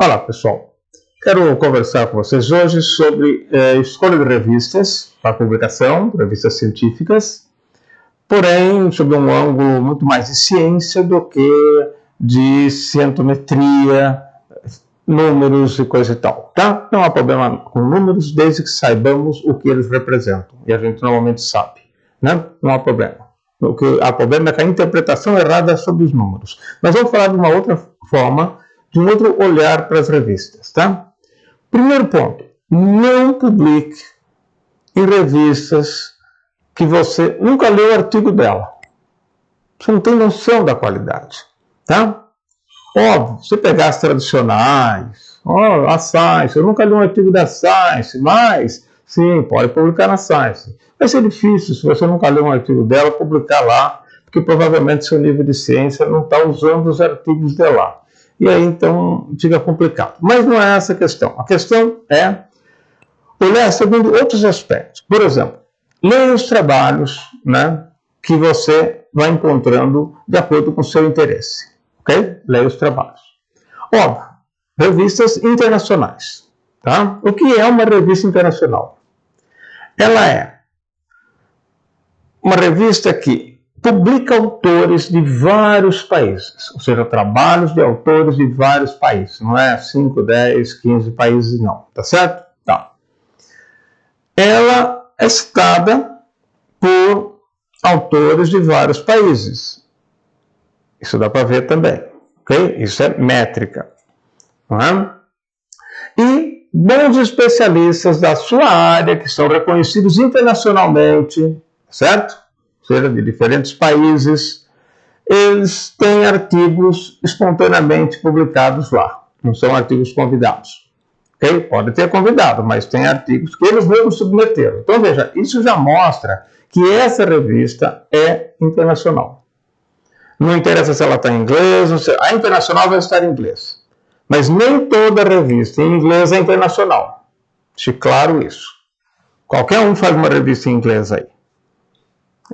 Olá, pessoal. Quero conversar com vocês hoje sobre escolha de revistas para publicação, revistas científicas, porém sob um ângulo muito mais de ciência do que de cientometria, números e coisa e tal, tá? Não há problema com números desde que saibamos o que eles representam, e a gente normalmente sabe, né? Não há problema. O que há problema é com a interpretação errada sobre os números. Mas vamos falar de uma outra forma, de um outro olhar para as revistas, tá? Primeiro ponto, não publique em revistas que você nunca leu o artigo dela. Você não tem noção da qualidade, tá? Óbvio, se pegar as tradicionais, a Science, eu nunca li um artigo da Science, mas sim, pode publicar na Science. Vai ser difícil, se você nunca leu um artigo dela, publicar lá, porque provavelmente seu nível de ciência não está usando os artigos de lá. E aí, então, fica complicado. Mas não é essa a questão. A questão é olhar segundo outros aspectos. Por exemplo, leia os trabalhos, né, que você vai encontrando de acordo com o seu interesse. Ok? Leia os trabalhos. Óbvio, revistas internacionais. Tá? O que é uma revista internacional? Ela é uma revista que publica autores de vários países, ou seja, trabalhos de autores de vários países, não é 5, 10, 15 países, não, tá certo? Tá. Ela é citada por autores de vários países. Isso dá para ver também, ok? Isso é métrica, não é? E bons especialistas da sua área, que são reconhecidos internacionalmente, certo? Seja de diferentes países, eles têm artigos espontaneamente publicados lá. Não são artigos convidados. Okay? Pode ter convidado, mas tem artigos que eles mesmos submeteram. Então, veja, isso já mostra que essa revista é internacional. Não interessa se ela está em inglês, a internacional vai estar em inglês. Mas nem toda revista em inglês é internacional. Deixe claro isso. Qualquer um faz uma revista em inglês aí.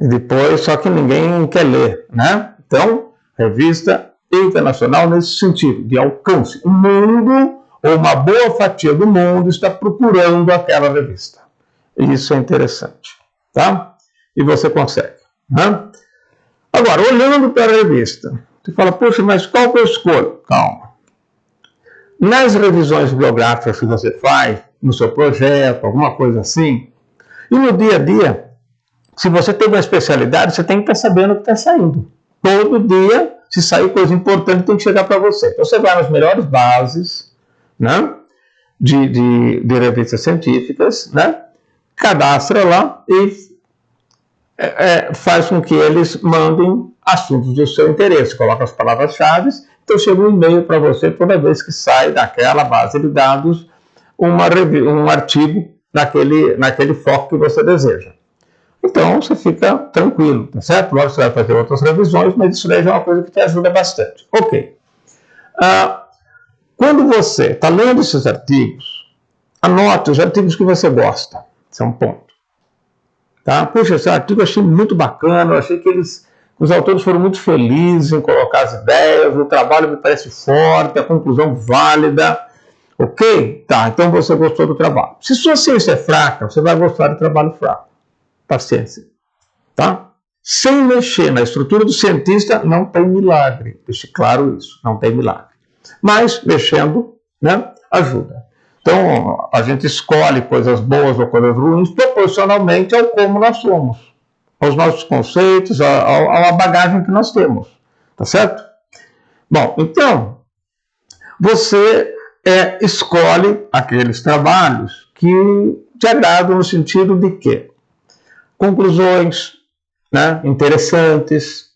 E depois, só que ninguém quer ler, né? Então, revista internacional nesse sentido, de alcance. O mundo, ou uma boa fatia do mundo, está procurando aquela revista. E isso é interessante, tá? E você consegue, né? Agora, olhando para a revista, você fala, poxa, mas qual que eu escolho? Calma. Nas revisões bibliográficas que você faz, no seu projeto, alguma coisa assim, e no dia a dia, se você tem uma especialidade, você tem que estar sabendo o que está saindo. Todo dia, se sair coisa importante, tem que chegar para você. Então, você vai nas melhores bases, né, de revistas científicas, né, cadastra lá e faz com que eles mandem assuntos do seu interesse. Coloca as palavras-chave, então chega um e-mail para você toda vez que sai daquela base de dados um artigo naquele foco que você deseja. Então, você fica tranquilo, tá certo? Lógico que você vai fazer outras revisões, mas isso daí já é uma coisa que te ajuda bastante. Ok. Quando você está lendo esses artigos, anote os artigos que você gosta. Esse é um ponto. Tá? Puxa, esse artigo eu achei muito bacana, eu achei que os autores foram muito felizes em colocar as ideias, o trabalho me parece forte, a conclusão válida. Ok? Tá, então você gostou do trabalho. Se sua ciência é fraca, você vai gostar do trabalho fraco. Paciência, tá? Sem mexer na estrutura do cientista, não tem milagre. Deixe claro isso, não tem milagre. Mas, mexendo, né, ajuda. Então, a gente escolhe coisas boas ou coisas ruins proporcionalmente ao como nós somos, aos nossos conceitos, à bagagem que nós temos, tá certo? Bom, então, você escolhe aqueles trabalhos que te agradam no sentido de quê? Conclusões, né, interessantes,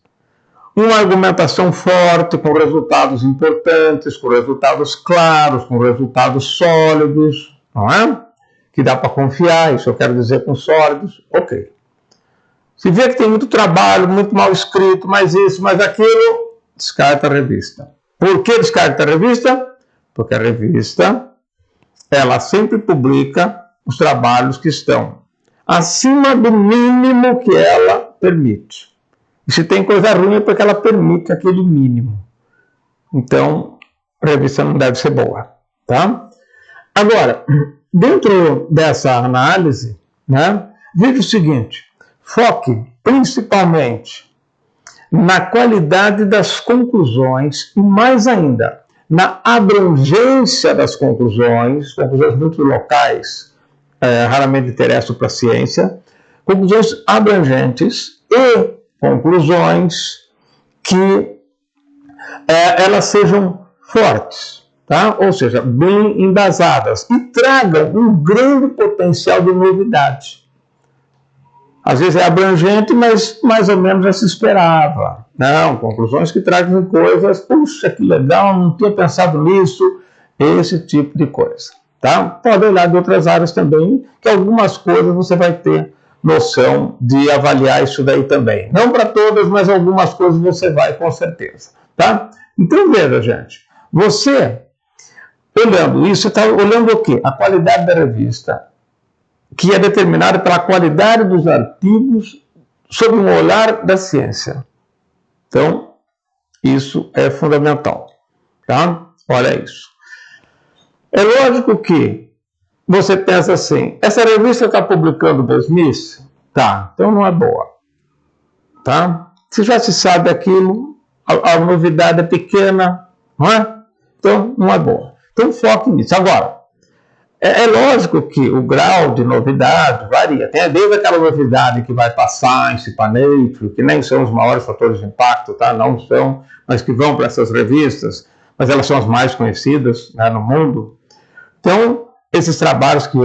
uma argumentação forte, com resultados importantes, com resultados claros, com resultados sólidos, não é? Que dá para confiar, isso eu quero dizer com sólidos, ok. Se vê que tem muito trabalho, muito mal escrito, mais isso, mais aquilo, descarta a revista. Por que descarta a revista? Porque a revista, ela sempre publica os trabalhos que estão acima do mínimo que ela permite. E se tem coisa ruim é porque ela permite aquele mínimo. Então, a revista não deve ser boa. Tá? Agora, dentro dessa análise, né, veja o seguinte: foque principalmente na qualidade das conclusões e, mais ainda, na abrangência das conclusões muito locais, raramente interessam para a ciência, conclusões abrangentes e conclusões que elas sejam fortes, tá? Ou seja, bem embasadas e tragam um grande potencial de novidade. Às vezes é abrangente, mas mais ou menos já se esperava. Não, conclusões que tragam coisas, puxa, que legal, não tinha pensado nisso, esse tipo de coisa. Tá? Pode olhar de outras áreas também, que algumas coisas você vai ter noção de avaliar isso daí também. Não para todas, mas algumas coisas você vai com certeza. Tá? Então veja, gente, você olhando isso, você está olhando o quê? A qualidade da revista, que é determinada pela qualidade dos artigos sob um olhar da ciência. Então, isso é fundamental. Tá? Olha isso. É lógico que você pensa assim, essa revista está publicando mesmice? Tá, então não é boa. Tá? Se já se sabe aquilo, a novidade é pequena, não é? Então não é boa. Então foque nisso. Agora, é lógico que o grau de novidade varia. Tem desde aquela novidade que vai para Science, para Nature, que nem são os maiores fatores de impacto, tá? Não são, mas que vão para essas revistas, mas elas são as mais conhecidas, né, no mundo. Então, esses trabalhos que,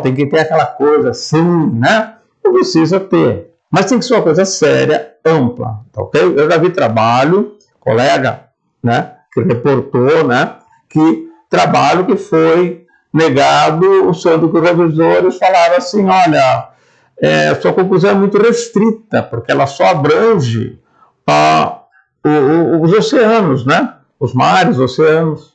tem que ter aquela coisa assim, né? Não precisa ter. Mas tem que ser uma coisa séria, ampla, tá ok? Eu já vi trabalho, colega, né, que reportou, né, que trabalho que foi negado, sendo que os revisores falaram assim, olha, sua conclusão é muito restrita, porque ela só abrange os oceanos, né? Os mares, oceanos.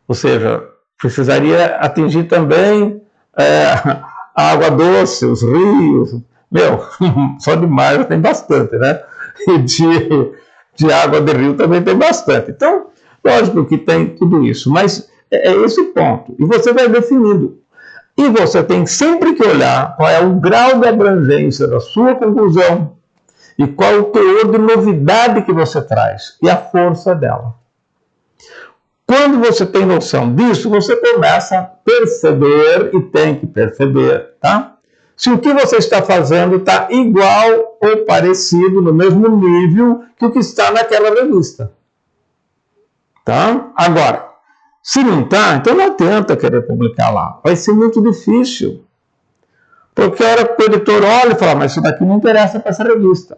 Ou seja, precisaria atingir também a água doce, os rios. Meu, só de mar já tem bastante, né? E de água de rio também tem bastante. Então, lógico que tem tudo isso, mas é esse ponto. E você vai definindo. E você tem sempre que olhar qual é o grau de abrangência da sua conclusão e qual é o teor de novidade que você traz e a força dela. Quando você tem noção disso, você começa a perceber, e tem que perceber, tá? Se o que você está fazendo está igual ou parecido, no mesmo nível que o que está naquela revista. Tá? Agora, se não está, então não adianta querer publicar lá. Vai ser muito difícil. Porque a hora que o editor olha e fala, mas isso daqui não interessa para essa revista.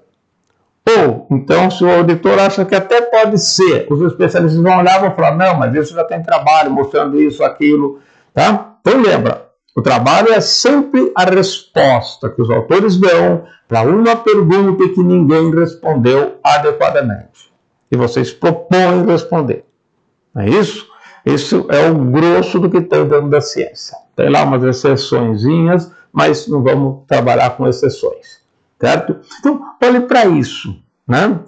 Ou, então, se o editor acha que até pode ser, os especialistas vão olhar e vão falar, não, mas isso já tem trabalho mostrando isso, aquilo. Tá? Então lembra, o trabalho é sempre a resposta que os autores dão para uma pergunta que ninguém respondeu adequadamente. E vocês propõem responder. Não é isso? Isso é o grosso do que tem dentro da ciência. Tem lá umas exceçõezinhas, mas não vamos trabalhar com exceções. Certo? Então, olhe para isso. Né?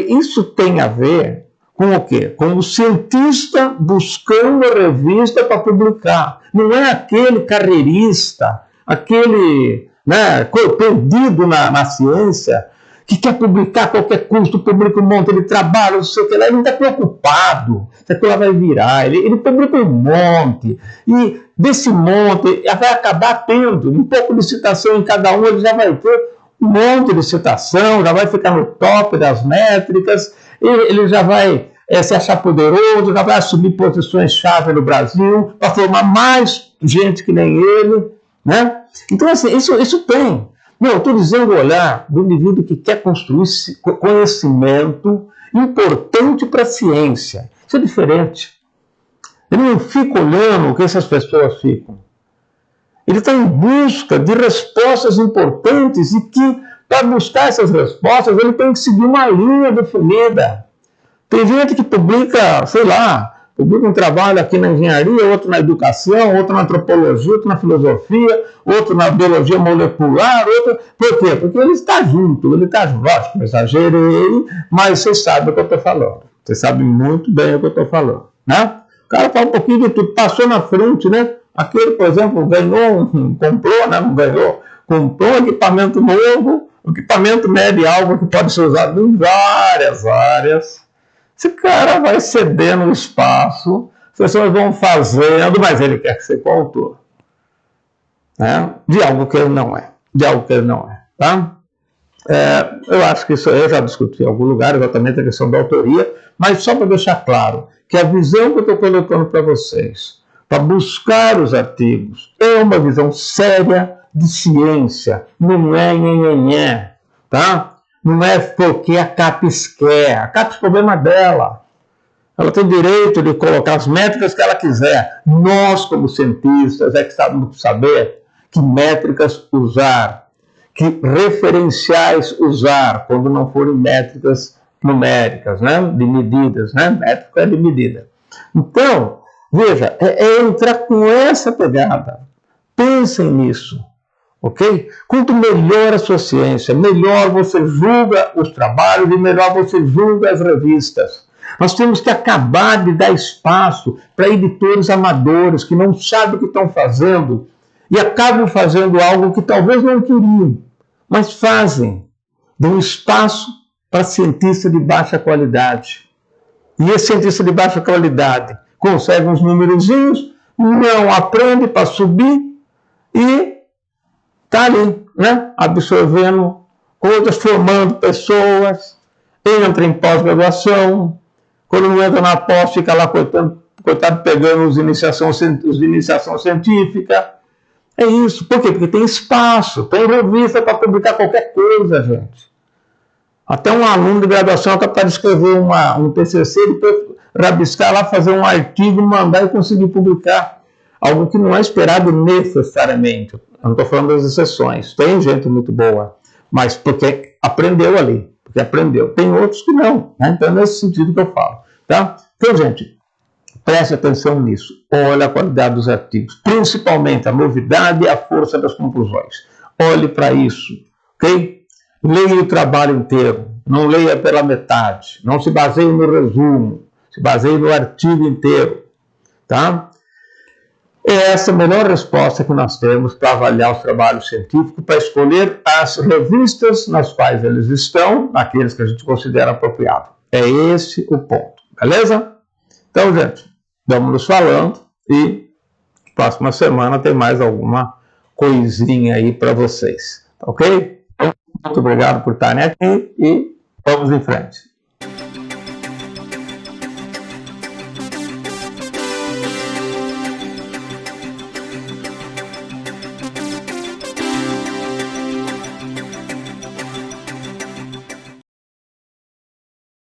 Isso tem a ver com o quê? Com o cientista buscando a revista para publicar. Não é aquele carreirista, aquele, né, perdido na ciência, que quer publicar a qualquer custo, publica um monte de trabalho, não sei o que lá, ele não está preocupado se aquilo vai virar, ele publica um monte, e desse monte vai acabar tendo um pouco de citação em cada um, ele já vai ter um monte de citação, já vai ficar no top das métricas, ele já vai se achar poderoso, já vai assumir posições-chave no Brasil, para formar mais gente que nem ele, né? Então, assim, isso tem. Não, eu estou dizendo o olhar do indivíduo que quer construir conhecimento importante para a ciência. Isso é diferente. Ele não fica olhando o que essas pessoas ficam. Ele está em busca de respostas importantes e que, para buscar essas respostas, ele tem que seguir uma linha definida. Tem gente que publica, sei lá, publica um trabalho aqui na engenharia, outro na educação, outro na antropologia, outro na filosofia, outro na biologia molecular, outro... Por quê? Porque ele está junto, lógico, eu exagerei, mas vocês sabem o que eu estou falando. Vocês sabem muito bem o que eu estou falando, né? cara fala um pouquinho de tudo, passou na frente, né? Aquele, por exemplo, comprou, né? Não ganhou, comprou um equipamento novo, o equipamento mede algo que pode ser usado em várias áreas. Esse cara vai cedendo o espaço, as pessoas vão fazendo, mas ele quer ser coautor, né? De algo que ele não é. De algo que ele não é. Tá? Eu acho que isso eu já discuti em algum lugar, exatamente a questão da autoria, mas só para deixar claro que a visão que eu estou colocando para vocês, para buscar os artigos, é uma visão séria de ciência, não é nhenhenhé, tá? Não é porque a CAPES quer, a CAPES o problema dela. Ela tem direito de colocar as métricas que ela quiser. Nós, como cientistas, é que sabemos saber que métricas usar, que referenciais usar, quando não forem métricas numéricas, né? De medidas, né? Métrica é de medida. Então, veja, é entrar com essa pegada. Pensem nisso, ok? Quanto melhor a sua ciência, melhor você julga os trabalhos e melhor você julga as revistas. Nós temos que acabar de dar espaço para editores amadores que não sabem o que estão fazendo e acabam fazendo algo que talvez não queriam, mas fazem. Dão espaço para cientista de baixa qualidade. E esse cientista de baixa qualidade consegue uns numerozinhos, não aprende para subir e está ali, né? Absorvendo coisas, formando pessoas, entra em pós-graduação. Quando não entra na pós, fica lá, coitado pegando os de iniciação científica. É isso. Por quê? Porque tem espaço, tem revista para publicar qualquer coisa, gente. Até um aluno de graduação é capaz de escrever um TCC, depois rabiscar lá, fazer um artigo, mandar e conseguir publicar. Algo que não é esperado necessariamente. Eu não estou falando das exceções. Tem gente muito boa, mas porque aprendeu ali. Porque aprendeu. Tem outros que não, né? Então é nesse sentido que eu falo, tá? Então, gente, preste atenção nisso. Olha a qualidade dos artigos, principalmente a novidade e a força das conclusões. Olhe para isso, ok? Leia o trabalho inteiro, não leia pela metade, não se baseie no resumo, se baseie no artigo inteiro, tá? Essa é a melhor resposta que nós temos para avaliar os trabalhos científicos, para escolher as revistas nas quais eles estão, aqueles que a gente considera apropriado. É esse o ponto, beleza? Então, gente, vamos nos falando e próxima semana tem mais alguma coisinha aí para vocês, ok? Então, muito obrigado por estarem aqui e vamos em frente.